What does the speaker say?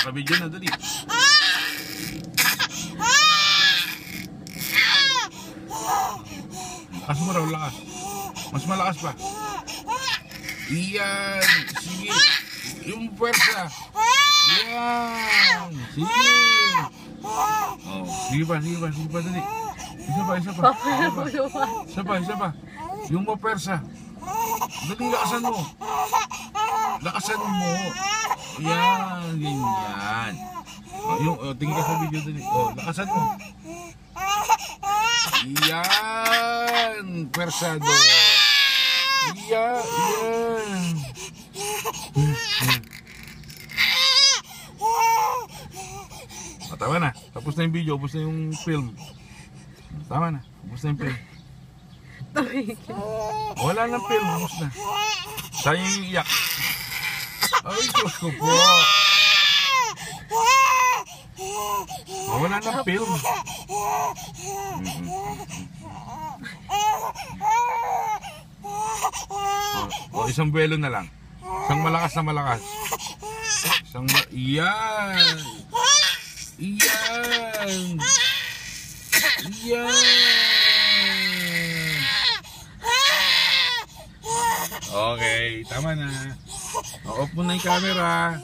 Nakabidyo na, dali. Lakas mo raw, lakas. Mas malakas pa. Iyan. Sige. Yung pwersa. Iyan. Sige. Oh, sige pa, dali. Isa pa. Isa pa. Yung mapwersa. Dali, lakasan mo. Lakasan mo. Yan, ganyan. Tingin ka sa video dali. Lakasan mo. Yan, persado. Yan. Tama na. Tapos na yung video, tapos na yung film. Tama na. Tapos na yung film. Wala nang film, tapos na. Tayo yung iyak. Ay, Diyos ko po. Wala nang film. Isang buwelo na lang. Isang malakas na malakas. Iyan. Okay, tama na. Off mo na yung camera.